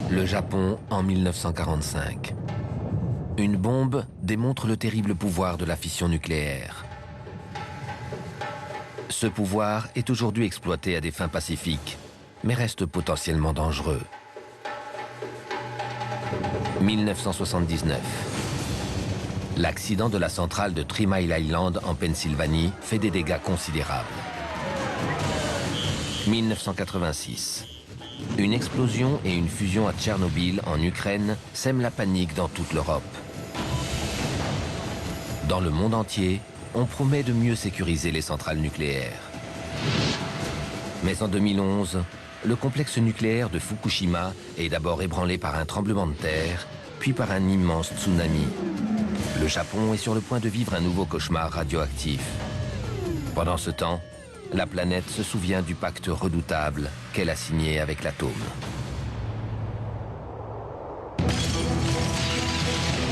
Le Japon en 1945. Une bombe démontre le terrible pouvoir de la fission nucléaire. Ce pouvoir est aujourd'hui exploité à des fins pacifiques, mais reste potentiellement dangereux. 1979. L'accident de la centrale de 3 Mile Island en Pennsylvanie fait des dégâts considérables. 1986. Une explosion et une fusion à Tchernobyl en Ukraine sèment la panique dans toute l'Europe. Dans le monde entier, on promet de mieux sécuriser les centrales nucléaires. Mais en 2011, le complexe nucléaire de Fukushima est d'abord ébranlé par un tremblement de terre, puis par un immense tsunami. Le Japon est sur le point de vivre un nouveau cauchemar radioactif. Pendant ce temps, la planète se souvient du pacte redoutable qu'elle a signé avec l'atome.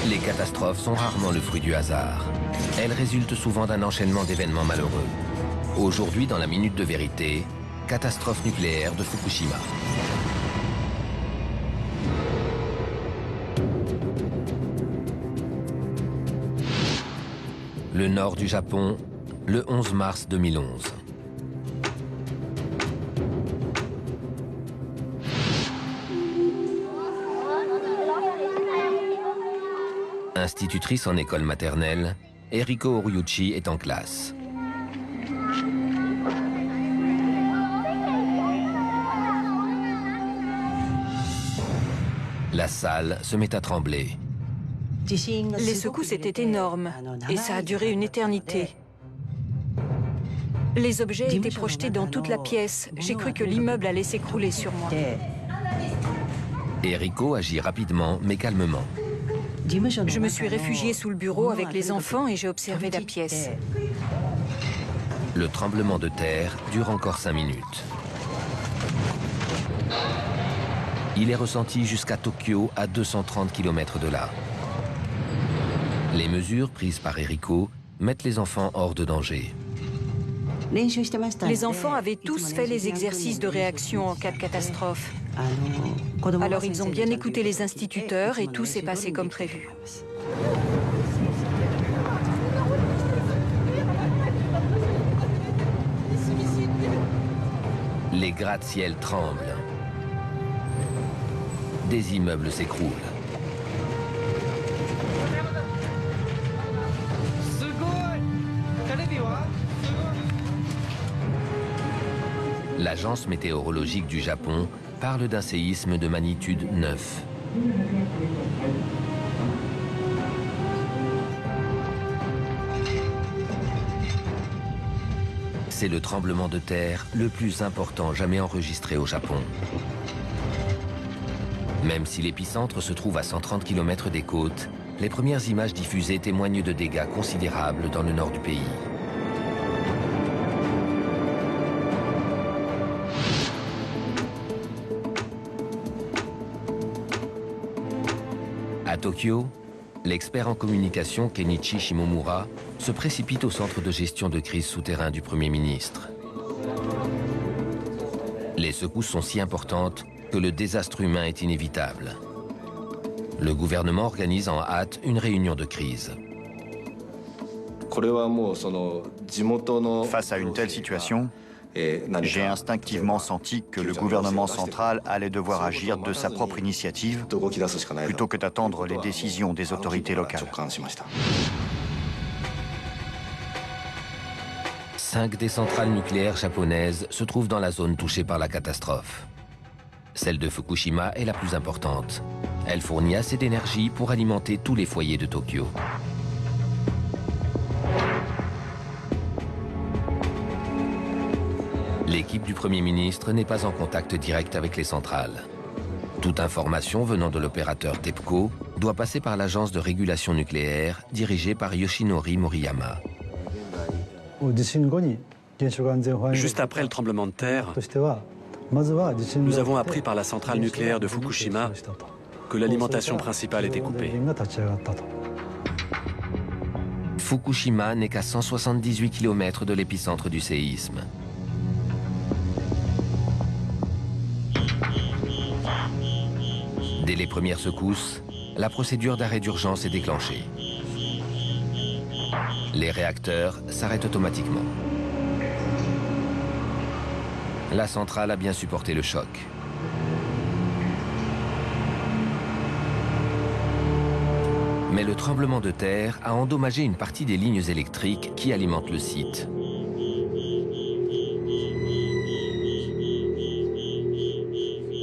Les catastrophes sont rarement le fruit du hasard. Elles résultent souvent d'un enchaînement d'événements malheureux. Aujourd'hui, dans la Minute de Vérité, catastrophe nucléaire de Fukushima. Le nord du Japon, le 11 mars 2011. Institutrice en école maternelle, Eriko Oriuchi est en classe. La salle se met à trembler. Les secousses étaient énormes et ça a duré une éternité. Les objets étaient projetés dans toute la pièce. J'ai cru que l'immeuble allait s'écrouler sur moi. Eriko agit rapidement mais calmement. Je me suis réfugiée sous le bureau avec les enfants et j'ai observé la pièce. Le tremblement de terre dure encore 5 minutes. Il est ressenti jusqu'à Tokyo, à 230 km de là. Les mesures prises par Eriko mettent les enfants hors de danger. Les enfants avaient tous fait les exercices de réaction en cas de catastrophe. Alors ils ont bien écouté les instituteurs et tout s'est passé comme prévu. Les gratte-ciels tremblent. Des immeubles s'écroulent. L'agence météorologique du Japon parle d'un séisme de magnitude 9. C'est le tremblement de terre le plus important jamais enregistré au Japon. Même si l'épicentre se trouve à 130 km des côtes, les premières images diffusées témoignent de dégâts considérables dans le nord du pays. À Tokyo, l'expert en communication Kenichi Shimomura se précipite au centre de gestion de crise souterrain du Premier ministre. Les secousses sont si importantes que le désastre humain est inévitable. Le gouvernement organise en hâte une réunion de crise. Face à une telle situation, j'ai instinctivement senti que le gouvernement central allait devoir agir de sa propre initiative plutôt que d'attendre les décisions des autorités locales. 5 des centrales nucléaires japonaises se trouvent dans la zone touchée par la catastrophe. Celle de Fukushima est la plus importante. Elle fournit assez d'énergie pour alimenter tous les foyers de Tokyo. L'équipe du Premier ministre n'est pas en contact direct avec les centrales. Toute information venant de l'opérateur TEPCO doit passer par l'agence de régulation nucléaire dirigée par Yoshinori Moriyama. Juste après le tremblement de terre, nous avons appris par la centrale nucléaire de Fukushima que l'alimentation principale était coupée. Fukushima n'est qu'à 178 km de l'épicentre du séisme. Dès les premières secousses, la procédure d'arrêt d'urgence est déclenchée. Les réacteurs s'arrêtent automatiquement. La centrale a bien supporté le choc. Mais le tremblement de terre a endommagé une partie des lignes électriques qui alimentent le site.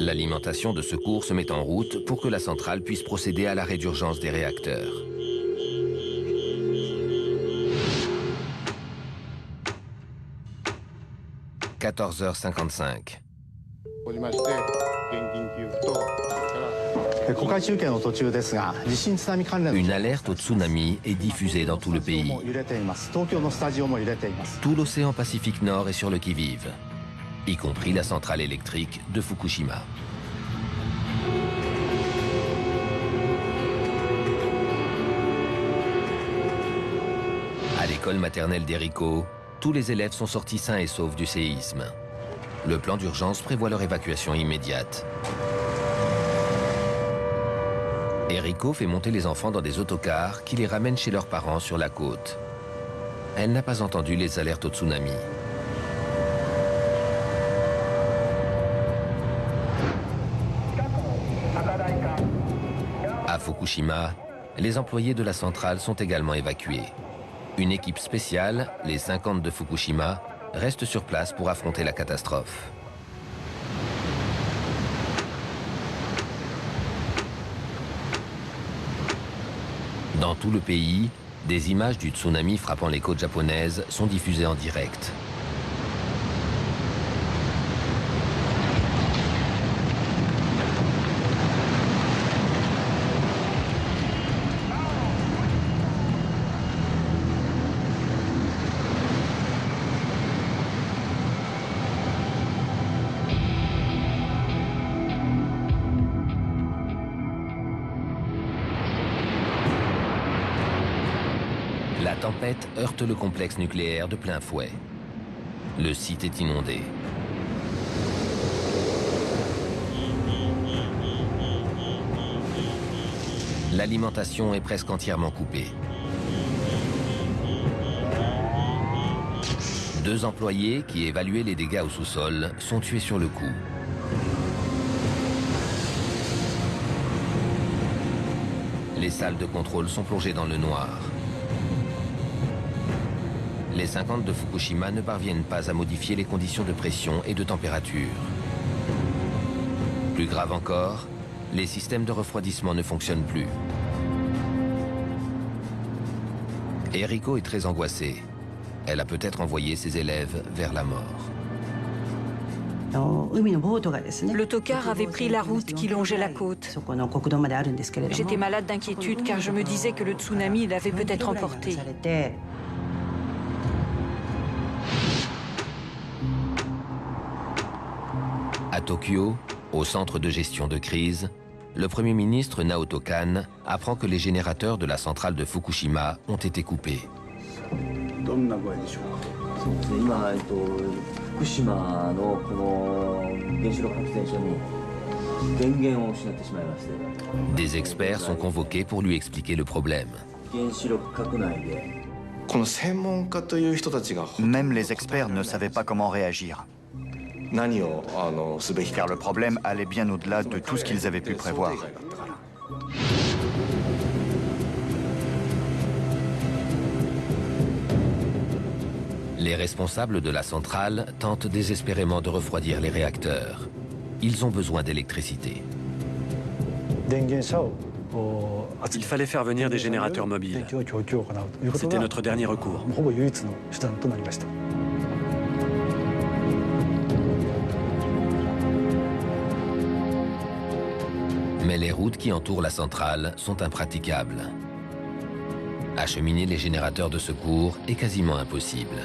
L'alimentation de secours se met en route pour que la centrale puisse procéder à l'arrêt d'urgence des réacteurs. « 14h55. Une alerte au tsunami est diffusée dans tout le pays. Tout l'océan Pacifique Nord est sur le qui-vive, y compris la centrale électrique de Fukushima. À l'école maternelle d'Eriko, tous les élèves sont sortis sains et saufs du séisme. Le plan d'urgence prévoit leur évacuation immédiate. Eriko fait monter les enfants dans des autocars qui les ramènent chez leurs parents sur la côte. Elle n'a pas entendu les alertes au tsunami. À Fukushima, les employés de la centrale sont également évacués. Une équipe spéciale, les 50 de Fukushima, reste sur place pour affronter la catastrophe. Dans tout le pays, des images du tsunami frappant les côtes japonaises sont diffusées en direct. La tempête heurte le complexe nucléaire de plein fouet. Le site est inondé. L'alimentation est presque entièrement coupée. 2 employés qui évaluaient les dégâts au sous-sol sont tués sur le coup. Les salles de contrôle sont plongées dans le noir. Les 50 de Fukushima ne parviennent pas à modifier les conditions de pression et de température. Plus grave encore, les systèmes de refroidissement ne fonctionnent plus. Eriko est très angoissée. Elle a peut-être envoyé ses élèves vers la mort. L'autocar avait pris la route qui longeait la côte. J'étais malade d'inquiétude car je me disais que le tsunami l'avait peut-être emporté. À Tokyo, au centre de gestion de crise, le Premier ministre Naoto Kan apprend que les générateurs de la centrale de Fukushima ont été coupés. Des experts sont convoqués pour lui expliquer le problème. Même les experts ne savaient pas comment réagir. Car le problème allait bien au-delà de tout ce qu'ils avaient pu prévoir. Les responsables de la centrale tentent désespérément de refroidir les réacteurs. Ils ont besoin d'électricité. Il fallait faire venir des générateurs mobiles. C'était notre dernier recours. Mais les routes qui entourent la centrale sont impraticables. Acheminer les générateurs de secours est quasiment impossible.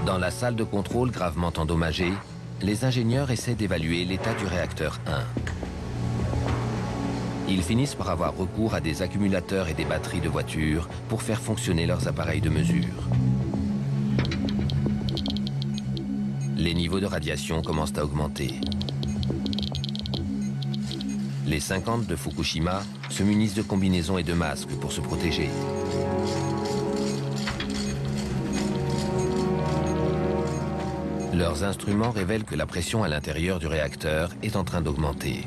Dans la salle de contrôle gravement endommagée, les ingénieurs essaient d'évaluer l'état du réacteur 1. Ils finissent par avoir recours à des accumulateurs et des batteries de voitures pour faire fonctionner leurs appareils de mesure. Les niveaux de radiation commencent à augmenter. Les 50 de Fukushima se munissent de combinaisons et de masques pour se protéger. Leurs instruments révèlent que la pression à l'intérieur du réacteur est en train d'augmenter.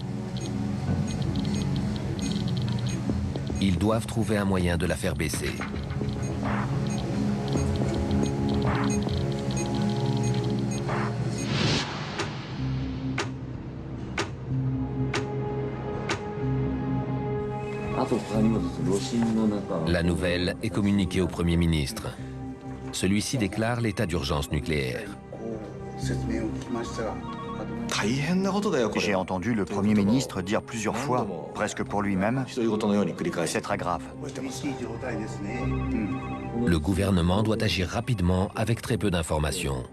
Ils doivent trouver un moyen de la faire baisser. La nouvelle est communiquée au Premier ministre. Celui-ci déclare l'état d'urgence nucléaire. J'ai entendu le Premier ministre dire plusieurs fois, presque pour lui-même, c'est très grave. Le gouvernement doit agir rapidement avec très peu d'informations.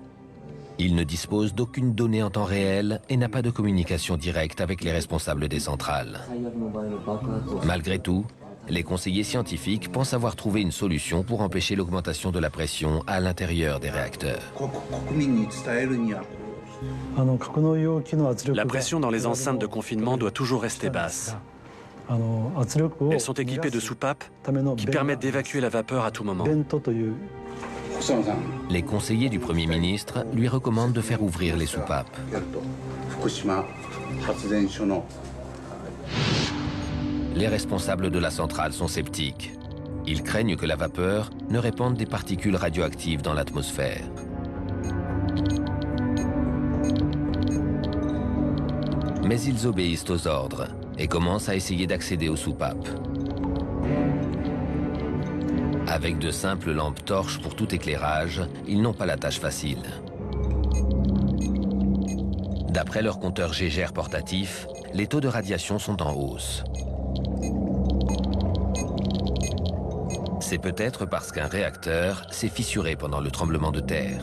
Il ne dispose d'aucune donnée en temps réel et n'a pas de communication directe avec les responsables des centrales. Malgré tout, les conseillers scientifiques pensent avoir trouvé une solution pour empêcher l'augmentation de la pression à l'intérieur des réacteurs. La pression dans les enceintes de confinement doit toujours rester basse. Elles sont équipées de soupapes qui permettent d'évacuer la vapeur à tout moment. Les conseillers du Premier ministre lui recommandent de faire ouvrir les soupapes. Les responsables de la centrale sont sceptiques. Ils craignent que la vapeur ne répande des particules radioactives dans l'atmosphère. Mais ils obéissent aux ordres et commencent à essayer d'accéder aux soupapes. Avec de simples lampes torches pour tout éclairage, ils n'ont pas la tâche facile. D'après leur compteur Geiger portatif, les taux de radiation sont en hausse. C'est peut-être parce qu'un réacteur s'est fissuré pendant le tremblement de terre.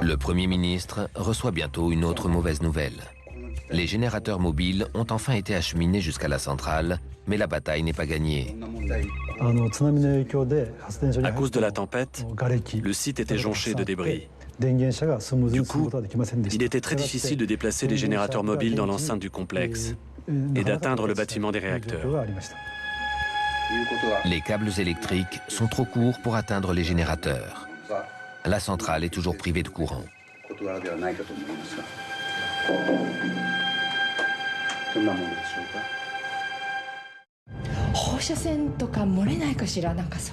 Le Premier ministre reçoit bientôt une autre mauvaise nouvelle. Les générateurs mobiles ont enfin été acheminés jusqu'à la centrale, mais la bataille n'est pas gagnée. À cause de la tempête, le site était jonché de débris. Du coup, il était très difficile de déplacer les générateurs mobiles dans l'enceinte du complexe et d'atteindre le bâtiment des réacteurs. Les câbles électriques sont trop courts pour atteindre les générateurs. La centrale est toujours privée de courant.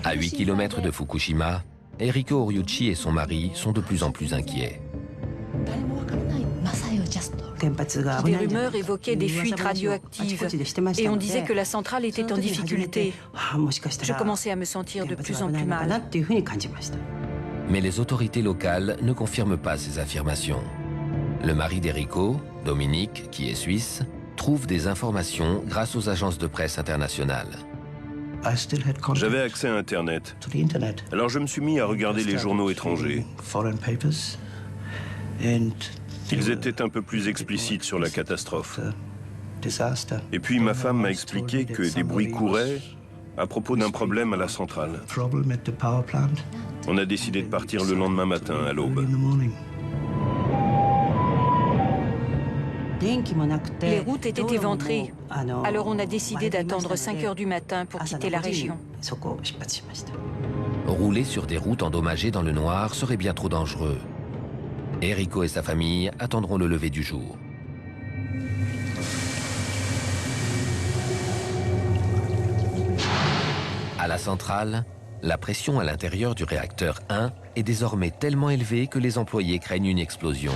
À 8 km de Fukushima, Eriko Oriuchi et son mari sont de plus en plus inquiets. Des rumeurs évoquaient des fuites radioactives et on disait que la centrale était en difficulté. Je commençais à me sentir de plus en plus mal. Mais les autorités locales ne confirment pas ces affirmations. Le mari d'Eriko, Dominique, qui est suisse, trouve des informations grâce aux agences de presse internationales. J'avais accès à Internet. Alors je me suis mis à regarder les journaux étrangers. Ils étaient un peu plus explicites sur la catastrophe. Et puis ma femme m'a expliqué que des bruits couraient à propos d'un problème à la centrale. On a décidé de partir le lendemain matin à l'aube. Les routes étaient éventrées, alors on a décidé d'attendre 5 heures du matin pour quitter la région. Rouler sur des routes endommagées dans le noir serait bien trop dangereux. Eriko et sa famille attendront le lever du jour. À la centrale, la pression à l'intérieur du réacteur 1 est désormais tellement élevée que les employés craignent une explosion.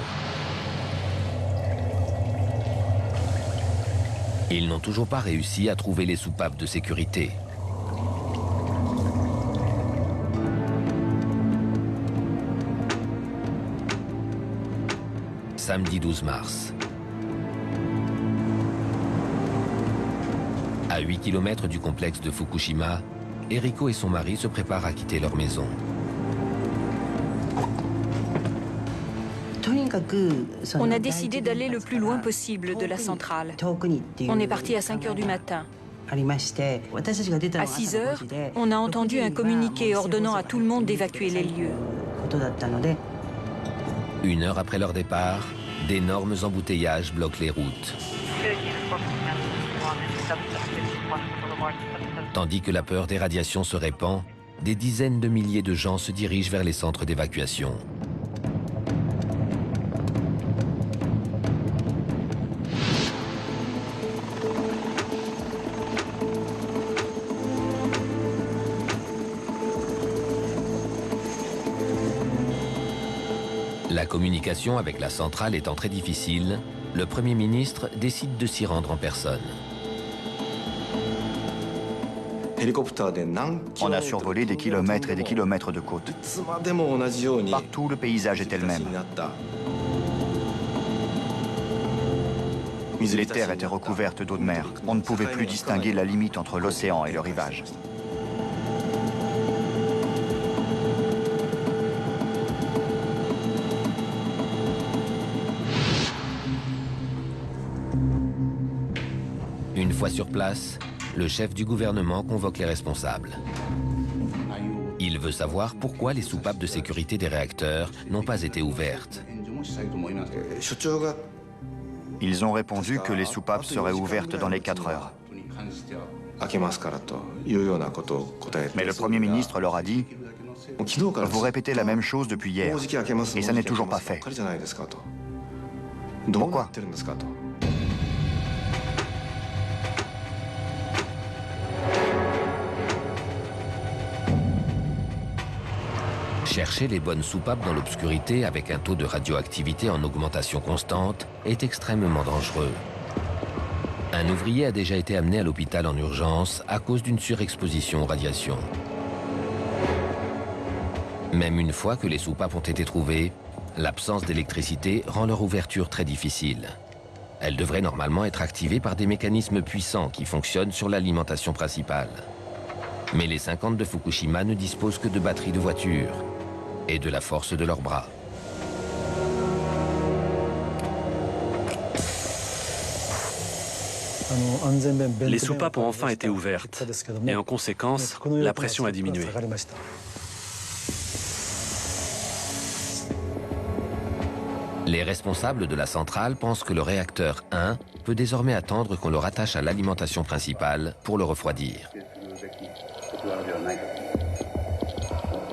Ils n'ont toujours pas réussi à trouver les soupapes de sécurité. Samedi 12 mars. 8 km du complexe de Fukushima, Eriko et son mari se préparent à quitter leur maison. On a décidé d'aller le plus loin possible de la centrale. On est parti à 5 heures du matin. À 6 heures, on a entendu un communiqué ordonnant à tout le monde d'évacuer les lieux. 1 heure après leur départ, d'énormes embouteillages bloquent les routes. Tandis que la peur des radiations se répand, des dizaines de milliers de gens se dirigent vers les centres d'évacuation. La communication avec la centrale étant très difficile, le Premier ministre décide de s'y rendre en personne. On a survolé des kilomètres et des kilomètres de côte. Partout, le paysage était le même. Les terres étaient recouvertes d'eau de mer. On ne pouvait plus distinguer la limite entre l'océan et le rivage. Une fois sur place, le chef du gouvernement convoque les responsables. Il veut savoir pourquoi les soupapes de sécurité des réacteurs n'ont pas été ouvertes. Ils ont répondu que les soupapes seraient ouvertes dans les 4 heures. Mais le Premier ministre leur a dit « Vous répétez la même chose depuis hier, et ça n'est toujours pas fait. » Pourquoi ? Chercher les bonnes soupapes dans l'obscurité avec un taux de radioactivité en augmentation constante est extrêmement dangereux. Un ouvrier a déjà été amené à l'hôpital en urgence à cause d'une surexposition aux radiations. Même une fois que les soupapes ont été trouvées, l'absence d'électricité rend leur ouverture très difficile. Elles devraient normalement être activées par des mécanismes puissants qui fonctionnent sur l'alimentation principale. Mais les 50 de Fukushima ne disposent que de batteries de voiture et de la force de leurs bras. Les soupapes ont enfin été ouvertes et en conséquence, la pression a diminué. Les responsables de la centrale pensent que le réacteur 1 peut désormais attendre qu'on le rattache à l'alimentation principale pour le refroidir.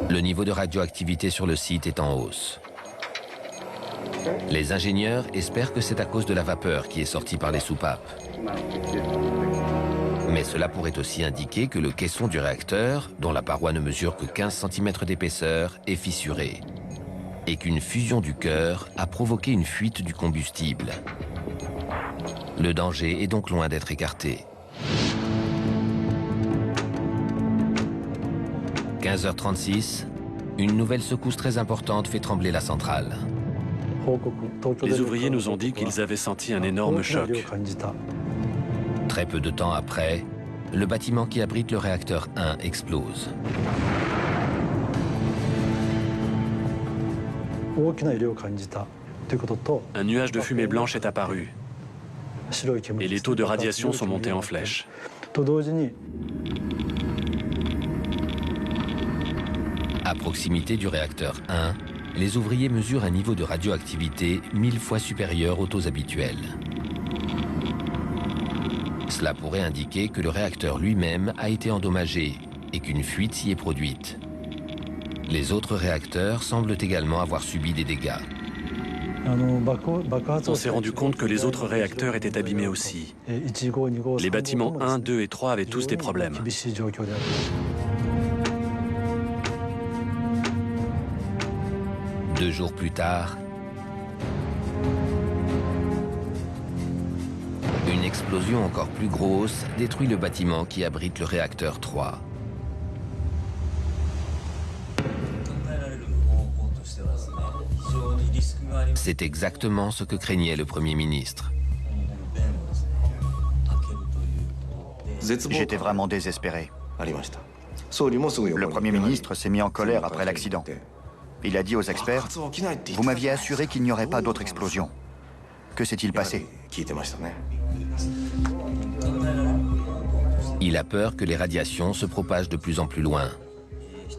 Le niveau de radioactivité sur le site est en hausse. Les ingénieurs espèrent que c'est à cause de la vapeur qui est sortie par les soupapes. Mais cela pourrait aussi indiquer que le caisson du réacteur, dont la paroi ne mesure que 15 cm d'épaisseur, est fissuré et qu'une fusion du cœur a provoqué une fuite du combustible. Le danger est donc loin d'être écarté. 15h36, une nouvelle secousse très importante fait trembler la centrale. Les ouvriers nous ont dit qu'ils avaient senti un énorme choc. Très peu de temps après, le bâtiment qui abrite le réacteur 1 explose. Un nuage de fumée blanche est apparu et les taux de radiation sont montés en flèche. À proximité du réacteur 1, les ouvriers mesurent un niveau de radioactivité 1000 fois supérieur aux taux habituels. Cela pourrait indiquer que le réacteur lui-même a été endommagé et qu'une fuite s'y est produite. Les autres réacteurs semblent également avoir subi des dégâts. On s'est rendu compte que les autres réacteurs étaient abîmés aussi. Les bâtiments 1, 2 et 3 avaient tous des problèmes. 2 jours plus tard, une explosion encore plus grosse détruit le bâtiment qui abrite le réacteur 3. C'est exactement ce que craignait le Premier ministre. J'étais vraiment désespéré. Le Premier ministre s'est mis en colère après l'accident. Il a dit aux experts, « Vous m'aviez assuré qu'il n'y aurait pas d'autre explosion. Que s'est-il passé ?» Il a peur que les radiations se propagent de plus en plus loin.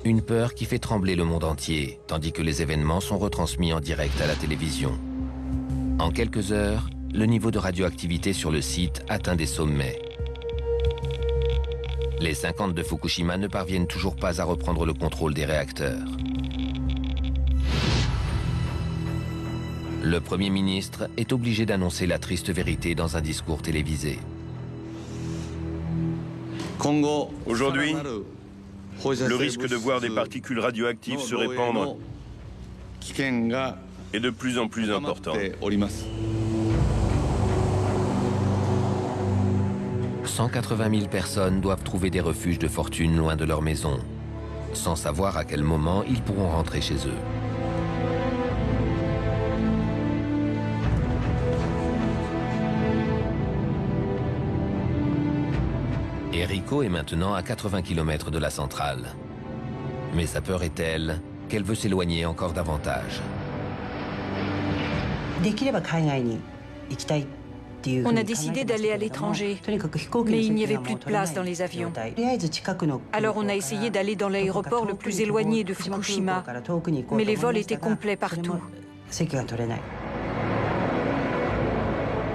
Une peur qui fait trembler le monde entier, tandis que les événements sont retransmis en direct à la télévision. En quelques heures, le niveau de radioactivité sur le site atteint des sommets. Les 50 de Fukushima ne parviennent toujours pas à reprendre le contrôle des réacteurs. Le Premier ministre est obligé d'annoncer la triste vérité dans un discours télévisé. Aujourd'hui, le risque de voir des particules radioactives se répandre est de plus en plus important. 180 000 personnes doivent trouver des refuges de fortune loin de leur maison, sans savoir à quel moment ils pourront rentrer chez eux. Eriko est maintenant à 80 km de la centrale. Mais sa peur est telle qu'elle veut s'éloigner encore davantage. On a décidé d'aller à l'étranger, mais il n'y avait plus de place dans les avions. Alors on a essayé d'aller dans l'aéroport le plus éloigné de Fukushima, mais les vols étaient complets partout.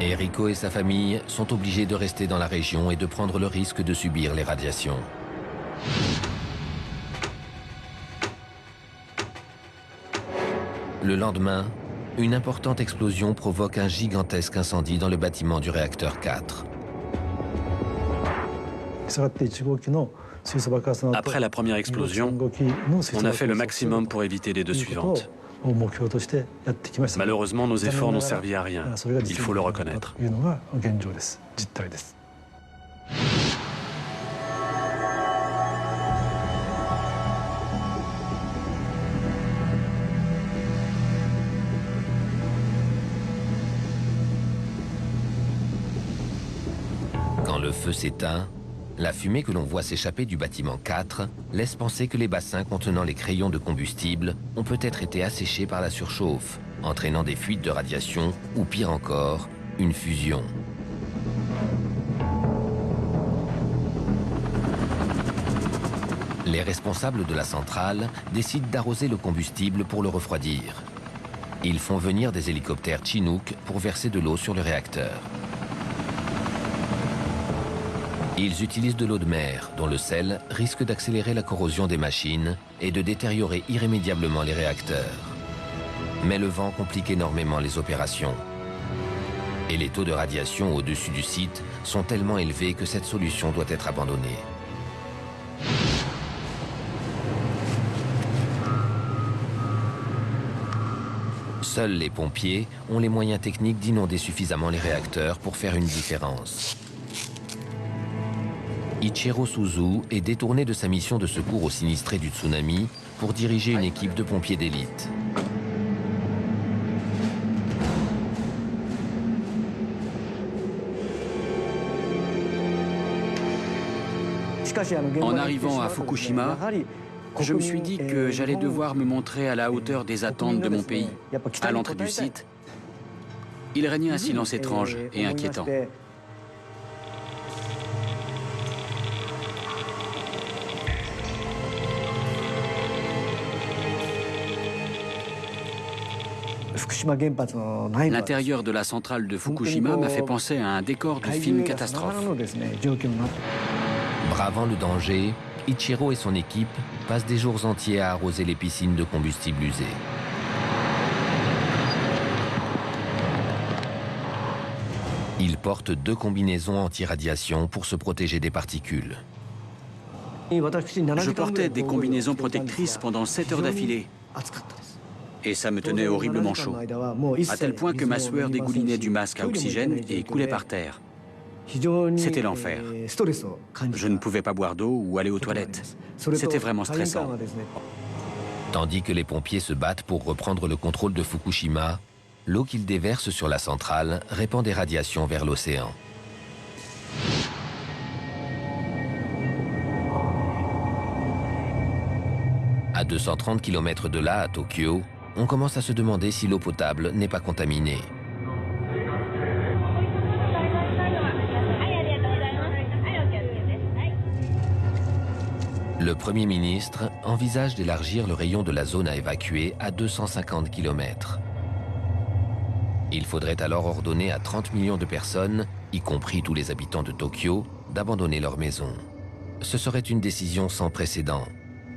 Eriko et sa famille sont obligés de rester dans la région et de prendre le risque de subir les radiations. Le lendemain, une importante explosion provoque un gigantesque incendie dans le bâtiment du réacteur 4. Après la première explosion, on a fait le maximum pour éviter les deux suivantes. Malheureusement, nos efforts n'ont servi à rien. Il faut le reconnaître. Quand le feu s'éteint, la fumée que l'on voit s'échapper du bâtiment 4 laisse penser que les bassins contenant les crayons de combustible ont peut-être été asséchés par la surchauffe, entraînant des fuites de radiation ou pire encore, une fusion. Les responsables de la centrale décident d'arroser le combustible pour le refroidir. Ils font venir des hélicoptères Chinook pour verser de l'eau sur le réacteur. Ils utilisent de l'eau de mer, dont le sel risque d'accélérer la corrosion des machines et de détériorer irrémédiablement les réacteurs. Mais le vent complique énormément les opérations. Et les taux de radiation au-dessus du site sont tellement élevés que cette solution doit être abandonnée. Seuls les pompiers ont les moyens techniques d'inonder suffisamment les réacteurs pour faire une différence. Ichiro Suzu est détourné de sa mission de secours aux sinistrés du tsunami pour diriger une équipe de pompiers d'élite. En arrivant à Fukushima, je me suis dit que j'allais devoir me montrer à la hauteur des attentes de mon pays. À l'entrée du site, il régnait un silence étrange et inquiétant. L'intérieur de la centrale de Fukushima m'a fait penser à un décor de film catastrophe. Bravant le danger, Ichiro et son équipe passent des jours entiers à arroser les piscines de combustible usé. Ils portent 2 combinaisons anti-radiation pour se protéger des particules. Je portais des combinaisons protectrices pendant 7 heures d'affilée. Et ça me tenait horriblement chaud, à tel point que ma sueur dégoulinait du masque à oxygène et coulait par terre. C'était l'enfer. Je ne pouvais pas boire d'eau ou aller aux toilettes. C'était vraiment stressant. Tandis que les pompiers se battent pour reprendre le contrôle de Fukushima, l'eau qu'ils déversent sur la centrale répand des radiations vers l'océan. À 230 km de là, à Tokyo, on commence à se demander si l'eau potable n'est pas contaminée. Le Premier ministre envisage d'élargir le rayon de la zone à évacuer à 250 km. Il faudrait alors ordonner à 30 millions de personnes, y compris tous les habitants de Tokyo, d'abandonner leur maison. Ce serait une décision sans précédent,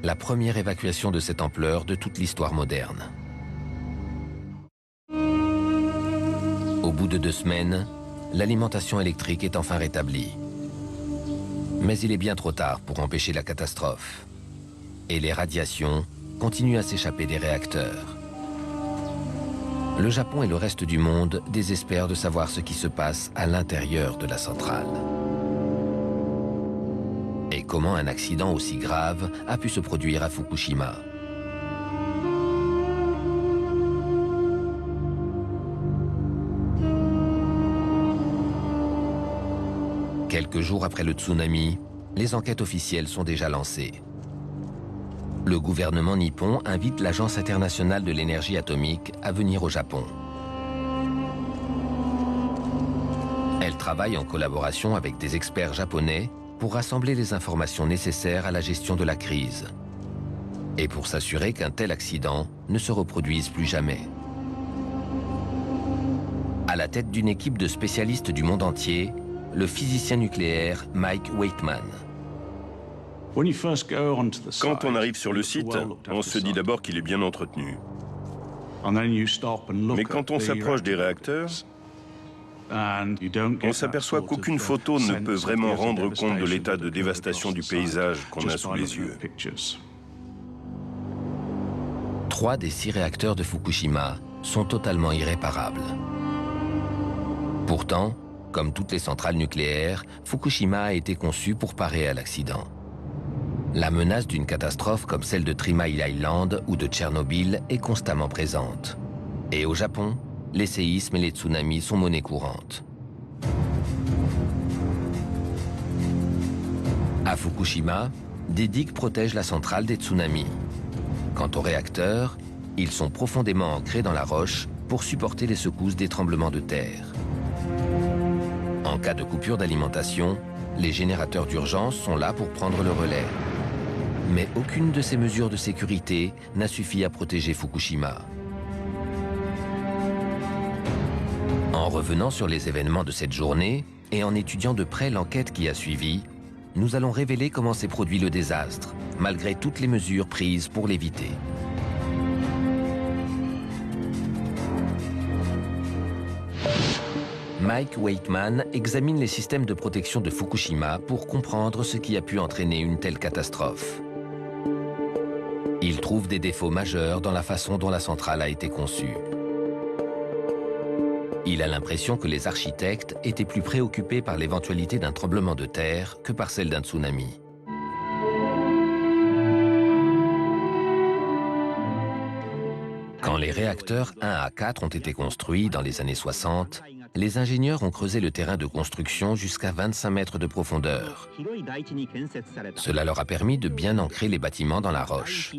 la première évacuation de cette ampleur de toute l'histoire moderne. Au bout de 2 semaines, l'alimentation électrique est enfin rétablie. Mais il est bien trop tard pour empêcher la catastrophe. Et les radiations continuent à s'échapper des réacteurs. Le Japon et le reste du monde désespèrent de savoir ce qui se passe à l'intérieur de la centrale. Et comment un accident aussi grave a pu se produire à Fukushima. Quelques jours après le tsunami, les enquêtes officielles sont déjà lancées. Le gouvernement nippon invite l'Agence internationale de l'énergie atomique à venir au Japon. Elle travaille en collaboration avec des experts japonais pour rassembler les informations nécessaires à la gestion de la crise et pour s'assurer qu'un tel accident ne se reproduise plus jamais. À la tête d'une équipe de spécialistes du monde entier, le physicien nucléaire Mike Waitman. Quand on arrive sur le site, on se dit d'abord qu'il est bien entretenu. Mais quand on s'approche des réacteurs, on s'aperçoit qu'aucune photo ne peut vraiment rendre compte de l'état de dévastation du paysage qu'on a sous les yeux. 3 des 6 réacteurs de Fukushima sont totalement irréparables. Pourtant, comme toutes les centrales nucléaires, Fukushima a été conçue pour parer à l'accident. La menace d'une catastrophe comme celle de 3 Mile Island ou de Tchernobyl est constamment présente. Et au Japon, les séismes et les tsunamis sont monnaie courante. À Fukushima, des digues protègent la centrale des tsunamis. Quant aux réacteurs, ils sont profondément ancrés dans la roche pour supporter les secousses des tremblements de terre. En cas de coupure d'alimentation, les générateurs d'urgence sont là pour prendre le relais. Mais aucune de ces mesures de sécurité n'a suffi à protéger Fukushima. En revenant sur les événements de cette journée et en étudiant de près l'enquête qui a suivi, nous allons révéler comment s'est produit le désastre, malgré toutes les mesures prises pour l'éviter. Mike Waitman examine les systèmes de protection de Fukushima pour comprendre ce qui a pu entraîner une telle catastrophe. Il trouve des défauts majeurs dans la façon dont la centrale a été conçue. Il a l'impression que les architectes étaient plus préoccupés par l'éventualité d'un tremblement de terre que par celle d'un tsunami. Quand les réacteurs 1 à 4 ont été construits dans les années 60, les ingénieurs ont creusé le terrain de construction jusqu'à 25 mètres de profondeur. Cela leur a permis de bien ancrer les bâtiments dans la roche.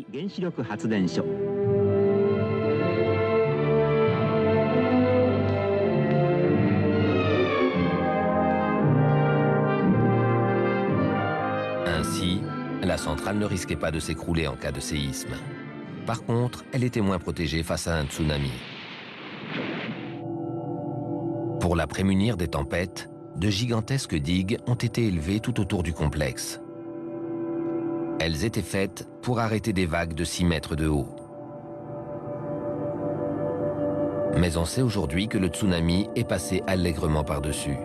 Ainsi, la centrale ne risquait pas de s'écrouler en cas de séisme. Par contre, elle était moins protégée face à un tsunami. Pour la prémunir des tempêtes, de gigantesques digues ont été élevées tout autour du complexe. Elles étaient faites pour arrêter des vagues de 6 mètres de haut. Mais on sait aujourd'hui que le tsunami est passé allègrement par-dessus.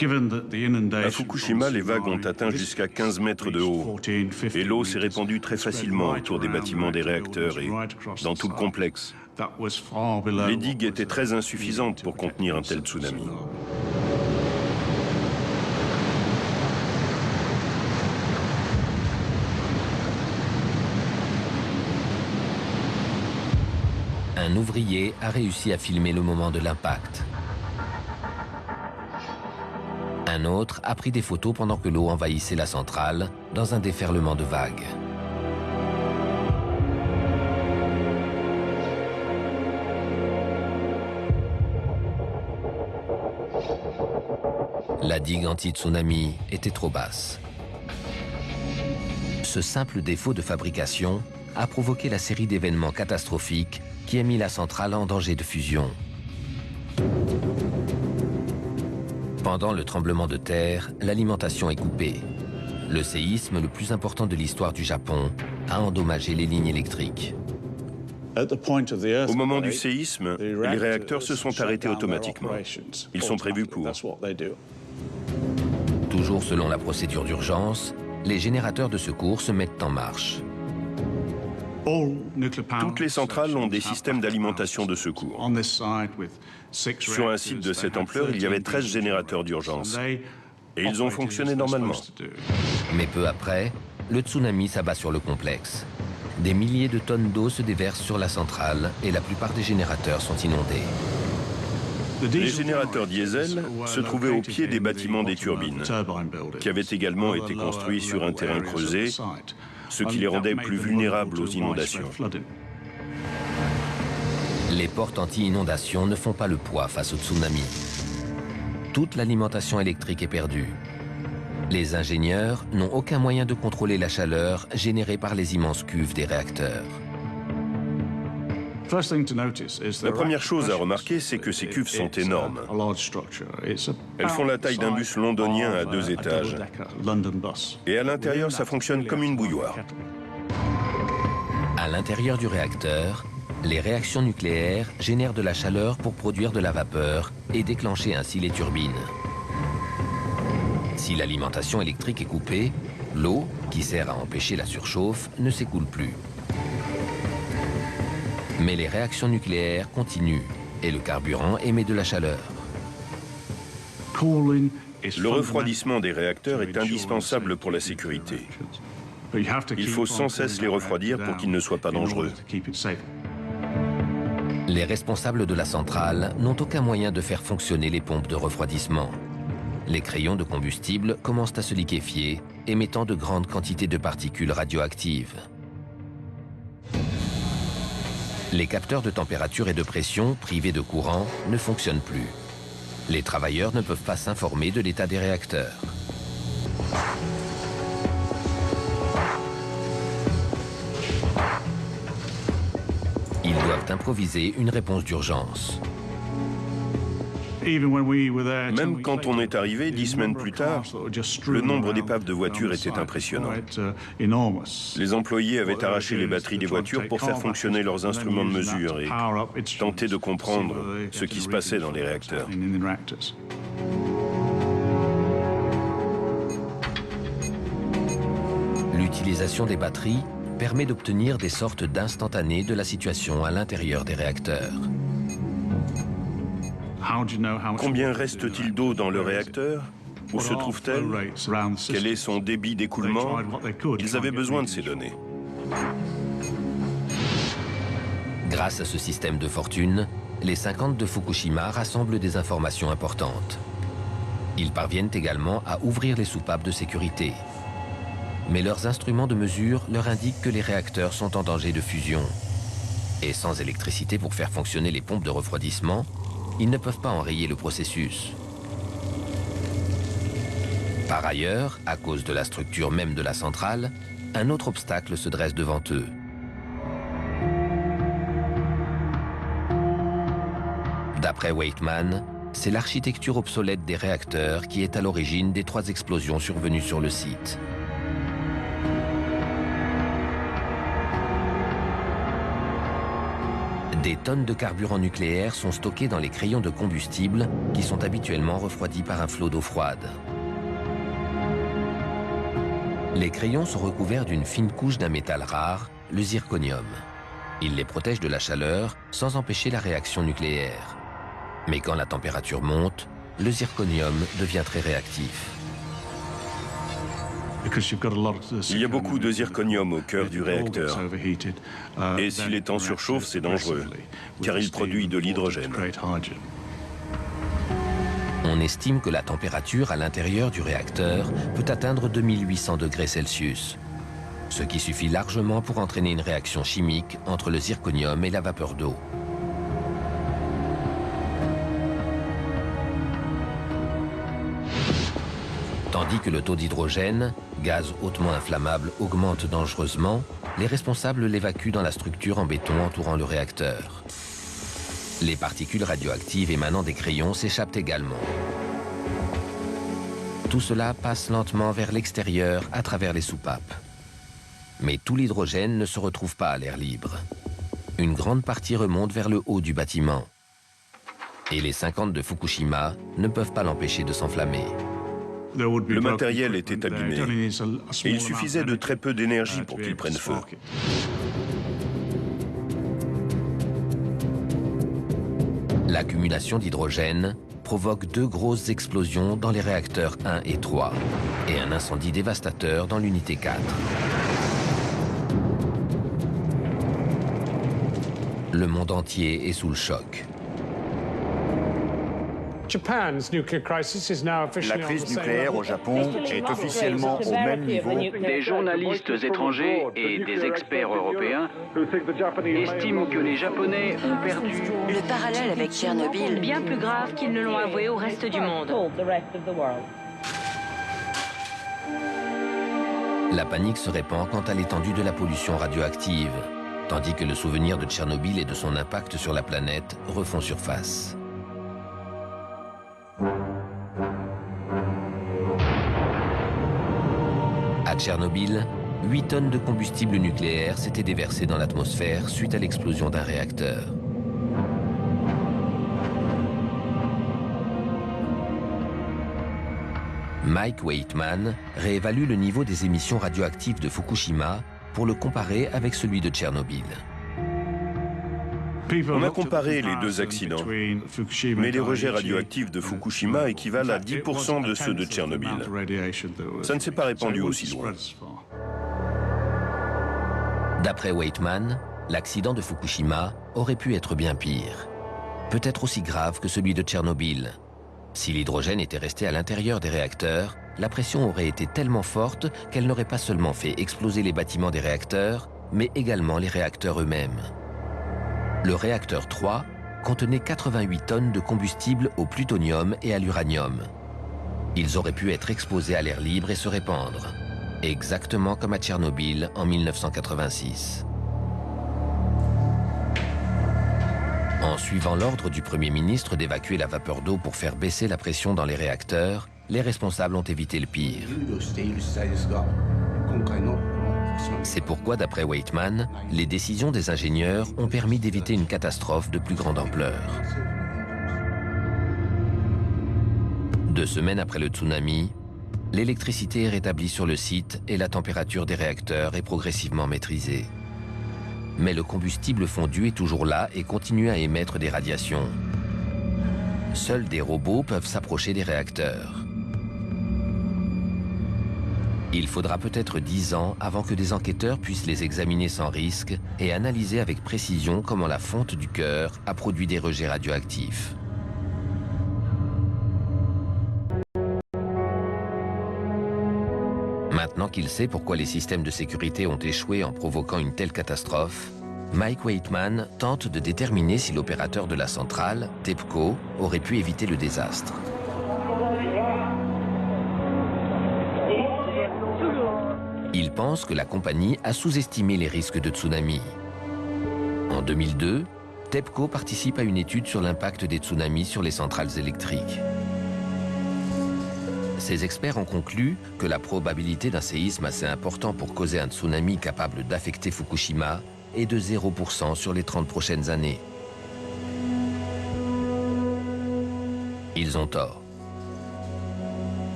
À Fukushima, les vagues ont atteint jusqu'à 15 mètres de haut et l'eau s'est répandue très facilement autour des bâtiments des réacteurs et dans tout le complexe. Les digues étaient très insuffisantes pour contenir un tel tsunami. Un ouvrier a réussi à filmer le moment de l'impact. Un autre a pris des photos pendant que l'eau envahissait la centrale dans un déferlement de vagues. La digue anti-tsunami était trop basse. Ce simple défaut de fabrication a provoqué la série d'événements catastrophiques qui a mis la centrale en danger de fusion. Pendant le tremblement de terre, l'alimentation est coupée. Le séisme le plus important de l'histoire du Japon a endommagé les lignes électriques. Au moment du séisme, les réacteurs se sont arrêtés automatiquement. Ils sont prévus pour. Toujours selon la procédure d'urgence, les générateurs de secours se mettent en marche. Toutes les centrales ont des systèmes d'alimentation de secours. Sur un site de cette ampleur, il y avait 13 générateurs d'urgence. Et ils ont fonctionné normalement. Mais peu après, le tsunami s'abat sur le complexe. Des milliers de tonnes d'eau se déversent sur la centrale et la plupart des générateurs sont inondés. Les générateurs diesel se trouvaient au pied des bâtiments des turbines, qui avaient également été construits sur un terrain creusé, ce qui les rendait plus vulnérables aux inondations. Les portes anti-inondation ne font pas le poids face au tsunami. Toute l'alimentation électrique est perdue. Les ingénieurs n'ont aucun moyen de contrôler la chaleur générée par les immenses cuves des réacteurs. La première chose à remarquer, c'est que ces cuves sont énormes. Elles font la taille d'un bus londonien à 2 étages. Et à l'intérieur, ça fonctionne comme une bouilloire. À l'intérieur du réacteur, les réactions nucléaires génèrent de la chaleur pour produire de la vapeur et déclencher ainsi les turbines. Si l'alimentation électrique est coupée, l'eau, qui sert à empêcher la surchauffe, ne s'écoule plus. Mais les réactions nucléaires continuent et le carburant émet de la chaleur. Le refroidissement des réacteurs est indispensable pour la sécurité. Il faut sans cesse les refroidir pour qu'ils ne soient pas dangereux. Les responsables de la centrale n'ont aucun moyen de faire fonctionner les pompes de refroidissement. Les crayons de combustible commencent à se liquéfier, émettant de grandes quantités de particules radioactives. Les capteurs de température et de pression, privés de courant, ne fonctionnent plus. Les travailleurs ne peuvent pas s'informer de l'état des réacteurs. Ils doivent improviser une réponse d'urgence. Même quand on est arrivé 10 semaines plus tard, le nombre d'épaves de voitures était impressionnant. Les employés avaient arraché les batteries des voitures pour faire fonctionner leurs instruments de mesure et tenter de comprendre ce qui se passait dans les réacteurs. L'utilisation des batteries permet d'obtenir des sortes d'instantanés de la situation à l'intérieur des réacteurs. Combien reste-t-il d'eau dans le réacteur? Où se trouve-t-elle? Quel est son débit d'écoulement? Ils avaient besoin de ces données. Grâce à ce système de fortune, les 50 de Fukushima rassemblent des informations importantes. Ils parviennent également à ouvrir les soupapes de sécurité. Mais leurs instruments de mesure leur indiquent que les réacteurs sont en danger de fusion. Et sans électricité pour faire fonctionner les pompes de refroidissement, ils ne peuvent pas enrayer le processus. Par ailleurs, à cause de la structure même de la centrale, un autre obstacle se dresse devant eux. D'après Wakeman, c'est l'architecture obsolète des réacteurs qui est à l'origine des 3 explosions survenues sur le site. Des tonnes de carburant nucléaire sont stockées dans les crayons de combustible qui sont habituellement refroidis par un flot d'eau froide. Les crayons sont recouverts d'une fine couche d'un métal rare, le zirconium. Il les protège de la chaleur sans empêcher la réaction nucléaire. Mais quand la température monte, le zirconium devient très réactif. Il y a beaucoup de zirconium au cœur du réacteur. Et s'il est en surchauffe, c'est dangereux, car il produit de l'hydrogène. On estime que la température à l'intérieur du réacteur peut atteindre 2800 degrés Celsius, ce qui suffit largement pour entraîner une réaction chimique entre le zirconium et la vapeur d'eau. Tandis que le taux d'hydrogène, gaz hautement inflammable, augmente dangereusement, les responsables l'évacuent dans la structure en béton entourant le réacteur. Les particules radioactives émanant des crayons s'échappent également. Tout cela passe lentement vers l'extérieur à travers les soupapes. Mais tout l'hydrogène ne se retrouve pas à l'air libre. Une grande partie remonte vers le haut du bâtiment. Et les 50 de Fukushima ne peuvent pas l'empêcher de s'enflammer. Le matériel était abîmé et il suffisait de très peu d'énergie pour qu'il prenne feu. L'accumulation d'hydrogène provoque 2 grosses explosions dans les réacteurs 1 et 3 et un incendie dévastateur dans l'unité 4. Le monde entier est sous le choc. La crise nucléaire au Japon est officiellement au même niveau. Des journalistes étrangers et des experts européens estiment que les Japonais ont perdu. Le parallèle avec Tchernobyl, bien plus grave qu'ils ne l'ont avoué au reste du monde. La panique se répand quant à l'étendue de la pollution radioactive, tandis que le souvenir de Tchernobyl et de son impact sur la planète refont surface. À Tchernobyl, 8 tonnes de combustible nucléaire s'étaient déversées dans l'atmosphère suite à l'explosion d'un réacteur. Mike Waitman réévalue le niveau des émissions radioactives de Fukushima pour le comparer avec celui de Tchernobyl. On a comparé les 2 accidents, mais les rejets radioactifs de Fukushima équivalent à 10% de ceux de Tchernobyl. Ça ne s'est pas répandu aussi loin. D'après Waitman, l'accident de Fukushima aurait pu être bien pire. Peut-être aussi grave que celui de Tchernobyl. Si l'hydrogène était resté à l'intérieur des réacteurs, la pression aurait été tellement forte qu'elle n'aurait pas seulement fait exploser les bâtiments des réacteurs, mais également les réacteurs eux-mêmes. Le réacteur 3 contenait 88 tonnes de combustible au plutonium et à l'uranium. Ils auraient pu être exposés à l'air libre et se répandre, exactement comme à Tchernobyl en 1986. En suivant l'ordre du Premier ministre d'évacuer la vapeur d'eau pour faire baisser la pression dans les réacteurs, les responsables ont évité le pire. C'est pourquoi, d'après Waitman, les décisions des ingénieurs ont permis d'éviter une catastrophe de plus grande ampleur. 2 semaines après le tsunami, l'électricité est rétablie sur le site et la température des réacteurs est progressivement maîtrisée. Mais le combustible fondu est toujours là et continue à émettre des radiations. Seuls des robots peuvent s'approcher des réacteurs. Il faudra peut-être 10 ans avant que des enquêteurs puissent les examiner sans risque et analyser avec précision comment la fonte du cœur a produit des rejets radioactifs. Maintenant qu'il sait pourquoi les systèmes de sécurité ont échoué en provoquant une telle catastrophe, Mike Waitman tente de déterminer si l'opérateur de la centrale, TEPCO, aurait pu éviter le désastre. Il pense que la compagnie a sous-estimé les risques de tsunami. En 2002, TEPCO participe à une étude sur l'impact des tsunamis sur les centrales électriques. Ces experts ont conclu que la probabilité d'un séisme assez important pour causer un tsunami capable d'affecter Fukushima est de 0% sur les 30 prochaines années. Ils ont tort.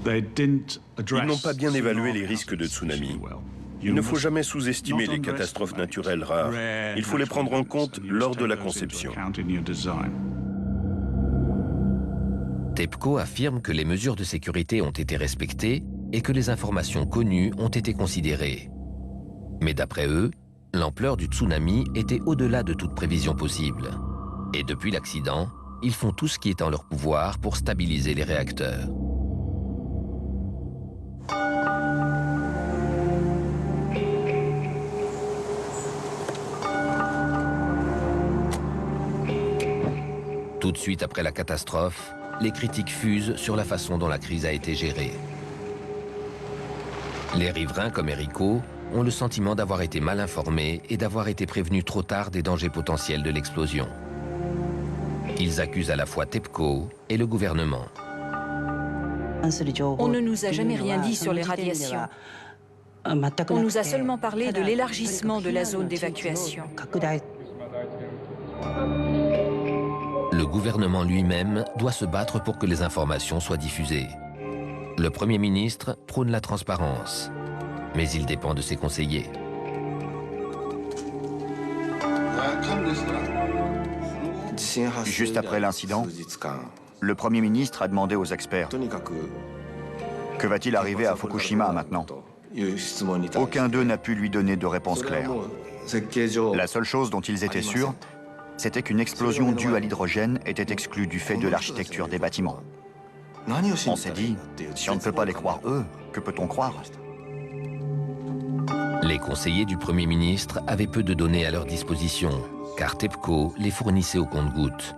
Ils n'ont pas bien évalué les risques de tsunami. Il ne faut jamais sous-estimer les catastrophes naturelles rares. Il faut les prendre en compte lors de la conception. TEPCO affirme que les mesures de sécurité ont été respectées et que les informations connues ont été considérées. Mais d'après eux, l'ampleur du tsunami était au-delà de toute prévision possible. Et depuis l'accident, ils font tout ce qui est en leur pouvoir pour stabiliser les réacteurs. Tout de suite après la catastrophe, les critiques fusent sur la façon dont la crise a été gérée. Les riverains, comme Errico, ont le sentiment d'avoir été mal informés et d'avoir été prévenus trop tard des dangers potentiels de l'explosion. Ils accusent à la fois TEPCO et le gouvernement. On ne nous a jamais rien dit sur les radiations. On nous a seulement parlé de l'élargissement de la zone d'évacuation. Le gouvernement lui-même doit se battre pour que les informations soient diffusées. Le Premier ministre prône la transparence, mais il dépend de ses conseillers. Juste après l'incident, le Premier ministre a demandé aux experts « Que va-t-il arriver à Fukushima maintenant ?» Aucun d'eux n'a pu lui donner de réponse claire. La seule chose dont ils étaient sûrs, c'était qu'une explosion due à l'hydrogène était exclue du fait de l'architecture des bâtiments. On s'est dit, si on ne peut pas les croire eux, que peut-on croire? Les conseillers du Premier ministre avaient peu de données à leur disposition, car TEPCO les fournissait au compte-gouttes.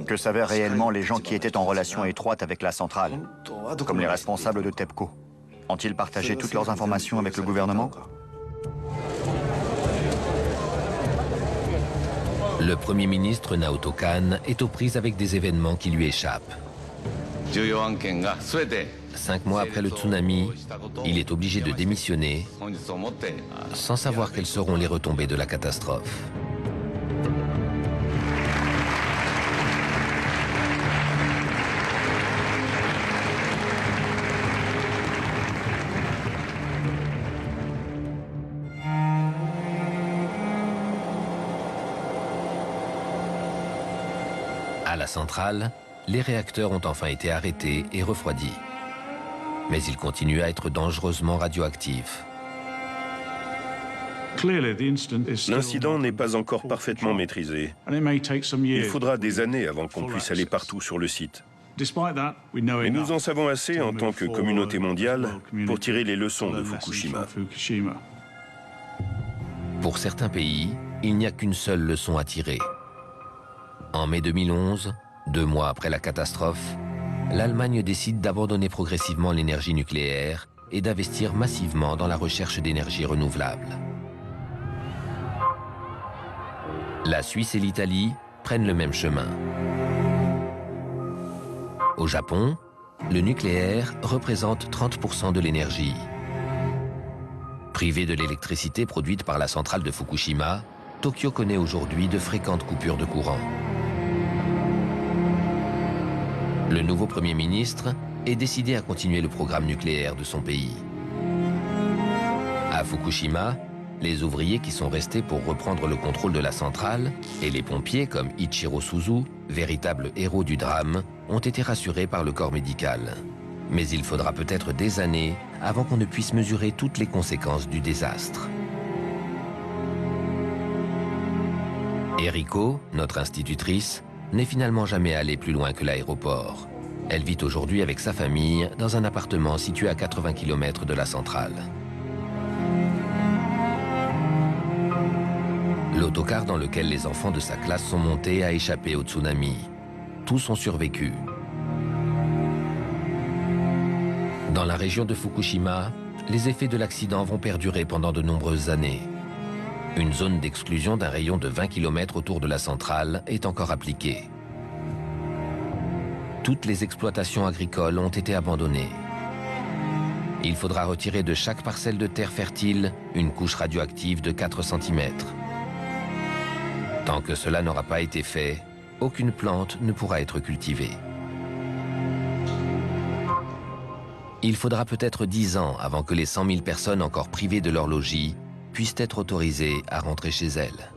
Que savaient réellement les gens qui étaient en relation étroite avec la centrale, comme les responsables de TEPCO? Ont-ils partagé toutes leurs informations avec le gouvernement? Le Premier ministre Naoto Kan est aux prises avec des événements qui lui échappent. 5 mois après le tsunami, il est obligé de démissionner sans savoir quelles seront les retombées de la catastrophe. À la centrale, les réacteurs ont enfin été arrêtés et refroidis. Mais ils continuent à être dangereusement radioactifs. L'incident n'est pas encore parfaitement maîtrisé. Il faudra des années avant qu'on puisse aller partout sur le site. Mais nous en savons assez en tant que communauté mondiale pour tirer les leçons de Fukushima. Pour certains pays, il n'y a qu'une seule leçon à tirer. En mai 2011, 2 mois après la catastrophe, l'Allemagne décide d'abandonner progressivement l'énergie nucléaire et d'investir massivement dans la recherche d'énergie renouvelable. La Suisse et l'Italie prennent le même chemin. Au Japon, le nucléaire représente 30% de l'énergie. Privé de l'électricité produite par la centrale de Fukushima, Tokyo connaît aujourd'hui de fréquentes coupures de courant. Le nouveau Premier ministre est décidé à continuer le programme nucléaire de son pays. À Fukushima, les ouvriers qui sont restés pour reprendre le contrôle de la centrale et les pompiers comme Ichiro Suzu, véritable héros du drame, ont été rassurés par le corps médical. Mais il faudra peut-être des années avant qu'on ne puisse mesurer toutes les conséquences du désastre. Errico, notre institutrice, n'est finalement jamais allée plus loin que l'aéroport. Elle vit aujourd'hui avec sa famille dans un appartement situé à 80 km de la centrale. L'autocar dans lequel les enfants de sa classe sont montés a échappé au tsunami. Tous ont survécu. Dans la région de Fukushima, les effets de l'accident vont perdurer pendant de nombreuses années. Une zone d'exclusion d'un rayon de 20 km autour de la centrale est encore appliquée. Toutes les exploitations agricoles ont été abandonnées. Il faudra retirer de chaque parcelle de terre fertile une couche radioactive de 4 cm. Tant que cela n'aura pas été fait, aucune plante ne pourra être cultivée. Il faudra peut-être 10 ans avant que les 100 000 personnes encore privées de leur logis puissent être autorisées à rentrer chez elles.